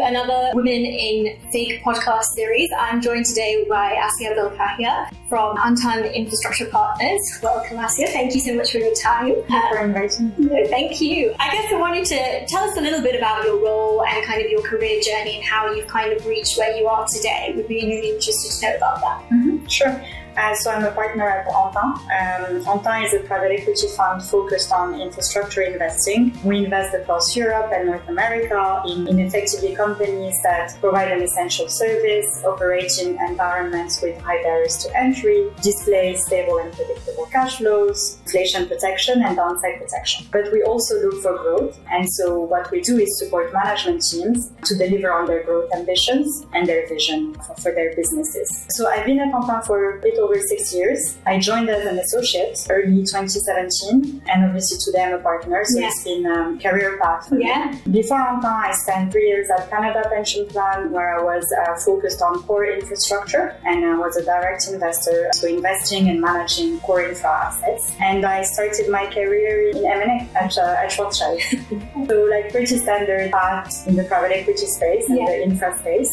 another Women in FIG podcast series. I'm joined today by Assia Belkahia from Antin Infrastructure Partners. Welcome, Assia. Thank you so much for your time. Thank you for inviting me. No, thank you. I guess I wanted to tell us a little bit about your role and kind of your career journey and how you've kind of reached where you are today. We'd be really interested to know about that. Sure. So I'm a partner at Antin. Antin is a private equity fund focused on infrastructure investing. We invest across Europe and North America in effectively companies that provide an essential service, operate in environments with high barriers to entry, display stable and predictable cash flows, inflation protection and downside protection. But we also look for growth. And so what we do is support management teams to deliver on their growth ambitions and their vision for their businesses. So I've been at Antin for a bit over 6 years. I joined as an associate early 2017, and obviously today I'm a partner, so it's been a career path for me. Before Antin, I spent 3 years at Canada Pension Plan, where I was focused on core infrastructure, and I was a direct investor, so investing and managing core infra assets. And I started my career in M&A at Schwarzschild. So like pretty standard path in the private equity space and the infra space.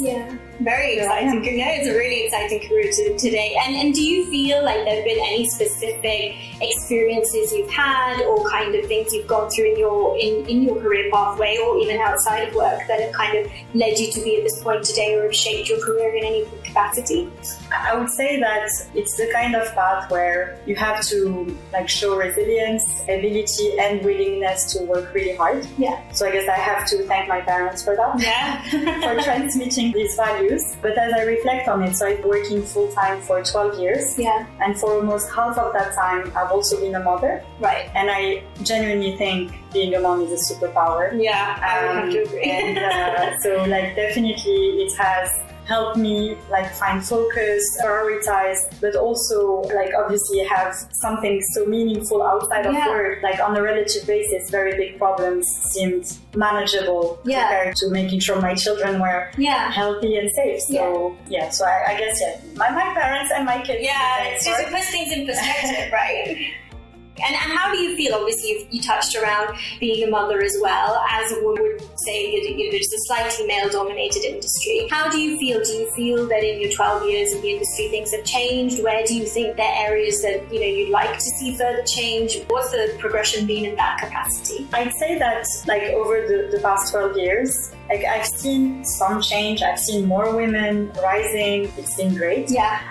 Very exciting. It's a really exciting career today. And do you feel like there have been any specific experiences you've had or kind of things you've gone through in your career pathway or even outside of work that have kind of led you to be at this point today or have shaped your career in any capacity? I would say that it's the kind of path where you have to like show resilience, ability and willingness to work really hard. So I guess I have to thank my parents for that. For transmitting these values. But as I reflect on it, so I've been working full-time for 12 years. And for almost half of that time, I've also been a mother. And I genuinely think being a mom is a superpower. I would have to agree. And so like definitely it has help me like find focus, prioritize, but also like obviously have something so meaningful outside of work. Like on a relative basis, very big problems seemed manageable compared to making sure my children were healthy and safe. So so I guess my parents and my kids. It's just to put things in perspective, right? And how do you feel? Obviously, you touched around being a mother as well. As a woman would say, it's a slightly male-dominated industry. How do you feel? Do you feel that in your 12 years in the industry, things have changed? Where do you think there are areas that you'd like to see further change? What's the progression been in that capacity? I'd say that like over the past 12 years, like I've seen some change. I've seen more women rising. It's been great.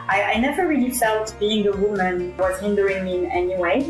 I never really felt being a woman was hindering me in any way.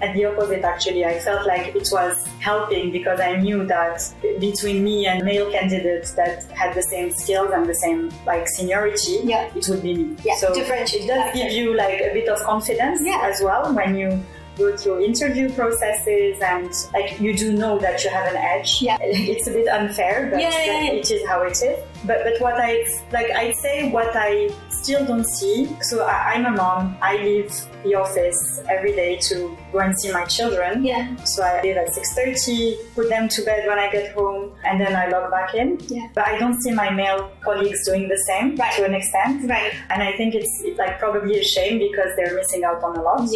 At the opposite, actually, I felt like it was helping because I knew that between me and male candidates that had the same skills and the same like seniority, it would be me. So it does give you like a bit of confidence as well when you go through interview processes and like you do know that you have an edge. It's a bit unfair, but it is how it is. But what I'd say what I still don't see. So I'm a mom. I leave the office every day to go and see my children. So I leave at 6:30, put them to bed when I get home, and then I log back in. But I don't see my male colleagues doing the same to an extent. And I think it's like probably a shame because they're missing out on a lot.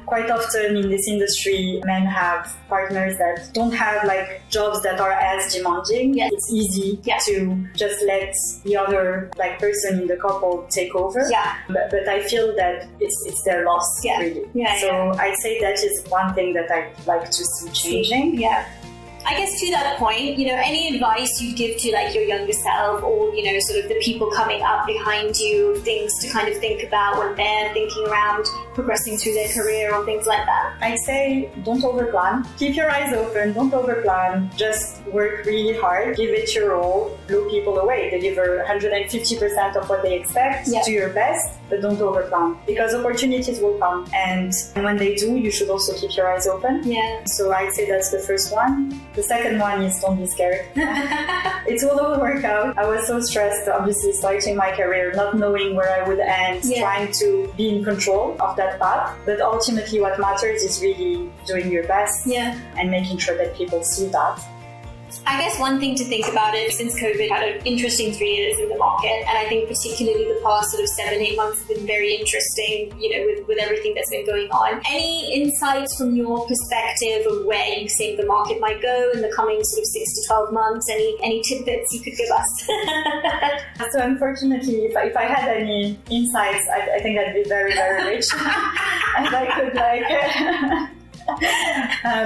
Quite often in this industry, men have partners that don't have like jobs that are as demanding. It's easy to just let the other like person in the couple take over. But I feel that it's their loss. Really. So I'd say that is one thing that I'd like to see changing. I guess to that point, any advice you'd give to like your younger self or, sort of the people coming up behind you, things to kind of think about when they're thinking around progressing through their career or things like that? I'd say don't overplan. Keep your eyes open, don't overplan. Just work really hard, give it your all, blow people away, deliver 150% of what they expect, do your best, but don't overplan because opportunities will come. And when they do, you should also keep your eyes open. So I'd say that's the first one. The second one is don't be scared. It will all work out. I was so stressed, obviously, starting my career, not knowing where I would end, trying to be in control of that path. But ultimately, what matters is really doing your best and making sure that people see that. I guess one thing to think about is since COVID had an interesting 3 years in the market, and I think particularly the past sort of 7-8 months have been very interesting, with everything that's been going on. Any insights from your perspective of where you think the market might go in the coming sort of 6 to 12 months? Any tidbits you could give us? So unfortunately, if I had any insights, I think I'd be very, very rich. And I could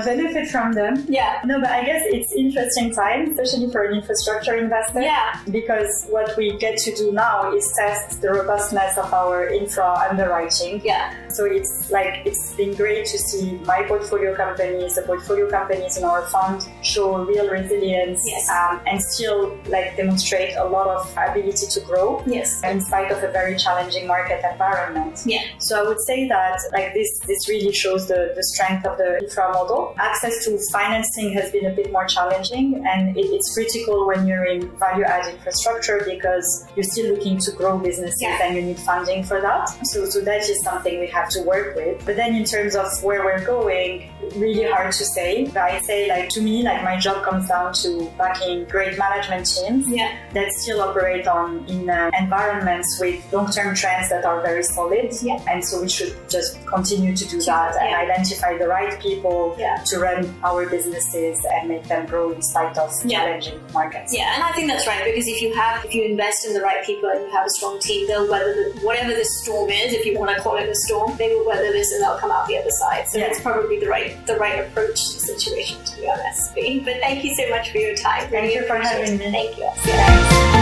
benefit from them. Yeah. No, but I guess it's interesting time, especially for an infrastructure investor. Yeah. Because what we get to do now is test the robustness of our infra underwriting. Yeah. So it's been great to see my portfolio companies, the portfolio companies in our fund show real resilience. Yes. And still demonstrate a lot of ability to grow. Yes. In spite of a very challenging market environment. Yeah. So I would say that this really shows the strength of the infra model. Access to financing has been a bit more challenging, and it's critical when you're in value-added infrastructure because you're still looking to grow businesses and you need funding for that. So that is something we have to work with. But then in terms of where we're going, really hard to say. But I'd say to me, my job comes down to backing great management teams that still operate in environments with long-term trends that are very solid. Yeah. And so we should just continue to do that and identify the right people to run our businesses and make them grow in spite of challenging markets. Yeah, and I think that's right, because if you invest in the right people and you have a strong team, they'll weather whatever the storm is, if you want to call it a storm, they will weather this and they'll come out the other side. So it's probably the right approach to the situation, to be honest. But thank you so much for your time. Thank you for having me. Thank you.